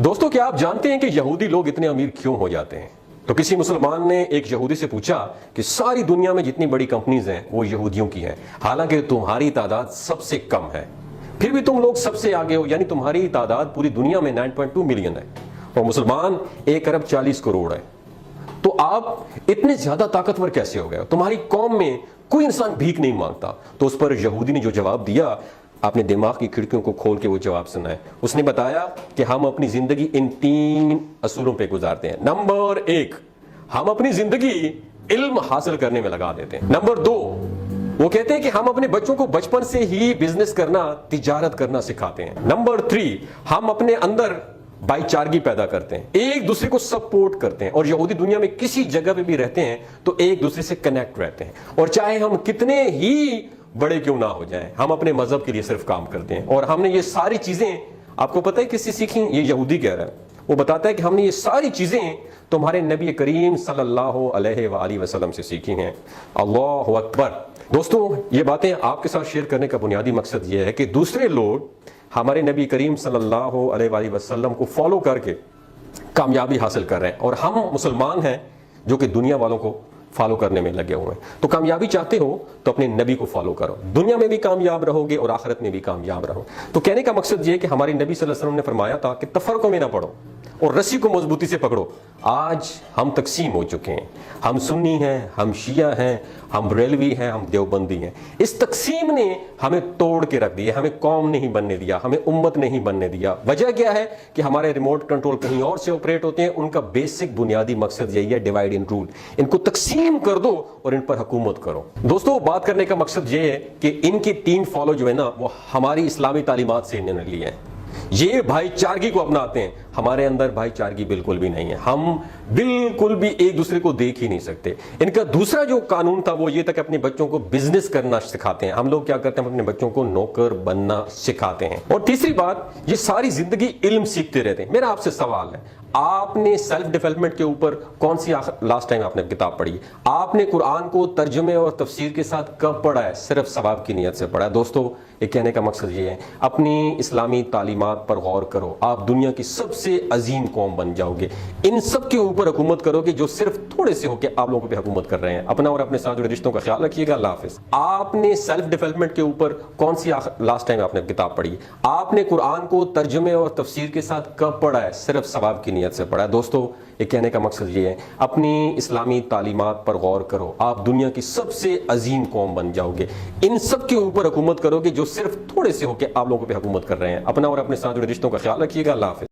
دوستوں کیا آپ جانتے ہیں کہ یہودی لوگ اتنے امیر کیوں ہو جاتے ہیں؟ تو کسی مسلمان نے ایک یہودی سے پوچھا کہ ساری دنیا میں جتنی بڑی کمپنیز ہیں وہ یہودیوں کی ہیں، حالانکہ تمہاری تعداد سب سے کم ہے، پھر بھی تم لوگ سب سے آگے ہو، یعنی تمہاری تعداد پوری دنیا میں 9.2 ملین ہے اور مسلمان 1 ارب 40 کروڑ ہے۔ تو آپ اتنے زیادہ طاقتور کیسے ہو گئے؟ تمہاری قوم میں کوئی انسان بھیک نہیں مانگتا۔ تو اس پر یہودی نے جو جواب دیا، آپ نے دماغ کی کھڑکیوں کو کھول کے وہ جواب سنا ہے۔ اس نے بتایا کہ ہم اپنی زندگی ان 3 اصولوں پہ گزارتے ہیں۔ نمبر 1، ہم اپنی زندگی علم حاصل کرنے میں لگا دیتے ہیں۔ نمبر 2، وہ کہتے ہیں کہ ہم اپنے بچوں کو بچپن سے ہی بزنس کرنا، تجارت کرنا سکھاتے ہیں۔ نمبر 3، ہم اپنے اندر بھائی چارگی پیدا کرتے ہیں، ایک دوسرے کو سپورٹ کرتے ہیں، اور یہودی دنیا میں کسی جگہ پہ بھی رہتے ہیں تو ایک دوسرے سے کنیکٹ رہتے ہیں، اور چاہے ہم کتنے ہی بڑے کیوں نہ ہو جائیں، ہم اپنے مذہب کے لیے صرف کام کرتے ہیں۔ اور ہم نے یہ ساری چیزیں، آپ کو پتہ ہے کس سے سیکھی؟ یہ یہودی کہہ رہا ہے، وہ بتاتا ہے کہ ہم نے یہ ساری چیزیں تمہارے نبی کریم صلی اللہ علیہ وآلہ وسلم سے سیکھی ہیں۔ اللہ اکبر۔ دوستوں یہ باتیں آپ کے ساتھ شیئر کرنے کا بنیادی مقصد یہ ہے کہ دوسرے لوگ ہمارے نبی کریم صلی اللہ علیہ وآلہ وسلم کو فالو کر کے کامیابی حاصل کر رہے ہیں، اور ہم مسلمان ہیں جو کہ دنیا والوں کو فالو کرنے میں لگے ہوئے ہیں۔ تو کامیابی چاہتے ہو تو اپنے نبی کو فالو کرو، دنیا میں بھی کامیاب رہو گے اور آخرت میں بھی کامیاب رہو۔ تو کہنے کا مقصد یہ ہے کہ ہمارے نبی صلی اللہ علیہ وسلم نے فرمایا تھا کہ تفرقوں میں نہ پڑو اور رسی کو مضبوطی سے پکڑو۔ آج ہم تقسیم ہو چکے ہیں، ہم سنی ہیں، ہم شیعہ ہیں، ہم بریلوی ہیں، ہم دیوبندی ہیں۔ اس تقسیم نے ہمیں توڑ کے رکھ دیا، ہمیں قوم نہیں بننے دیا، ہمیں امت نہیں بننے دیا۔ وجہ کیا ہے کہ ہمارے ریموٹ کنٹرول کہیں اور سے آپریٹ ہوتے ہیں، ان کا بیسک بنیادی مقصد یہی ہے، ڈیوائڈ اینڈ رول۔ ان کو تقسیم کر دو اور ان پر حکومت کرو۔ دوستوں بات کرنے کا مقصد یہ ہے کہ ان کے 3 فالو جو ہے نا، وہ ہماری اسلامی تعلیمات سے انہوں نے لیے ہیں۔ یہ بھائی چارگی کو اپناتے ہیں، ہمارے اندر بھائی چارگی بالکل بھی نہیں ہے، ہم بالکل بھی ایک دوسرے کو دیکھ ہی نہیں سکتے۔ ان کا دوسرا جو قانون تھا وہ یہ تھا کہ اپنے بچوں کو بزنس کرنا سکھاتے ہیں۔ ہم لوگ کیا کرتے ہیں؟ ہم اپنے بچوں کو نوکر بننا سکھاتے ہیں۔ اور تیسری بات، یہ ساری زندگی علم سیکھتے رہتے ہیں۔ میرا آپ سے سوال ہے، آپ نے سیلف ڈیولپمنٹ کے اوپر کون سی لاسٹ ٹائم آپ نے کتاب پڑھی؟ آپ نے قرآن کو ترجمے اور تفسیر کے ساتھ کب پڑھا ہے؟ صرف ثواب کی نیت سے پڑھا ہے۔ دوستو یہ کہنے کا مقصد یہ ہے، اپنی اسلامی تعلیمات پر غور کرو، آپ دنیا کی سب سے عظیم قوم بن جاؤ گے۔ ان سب کے اوپر حکومت کرو گے جو صرف تھوڑے سے ہو کے آپ لوگوں پہ حکومت کر رہے ہیں۔ اپنا اور اپنے ساتھ جڑے رشتوں کا خیال رکھیے گا۔ اللہ حافظ۔ آپ نے سیلف ڈیولپمنٹ کے اوپر کون سی لاسٹ ٹائم آپ نے کتاب پڑھی؟ آپ نے قرآن کو ترجمے اور تفسیر کے ساتھ کب پڑھا ہے؟ صرف ثواب کی نیت سے پڑھا ہے۔ دوستو یہ کہنے کا مقصد یہ ہے، اپنی اسلامی تعلیمات پر غور کرو، آپ دنیا کی سب سے عظیم قوم بن جاؤ گے۔ ان سب کے اوپر حکومت کرو گے جو صرف تھوڑے سے ہو کے آپ لوگوں پہ حکومت کر رہے ہیں۔ اپنا اور اپنے ساتھ جڑے رشتوں کا خیال رکھیے گا۔ اللہ حافظ۔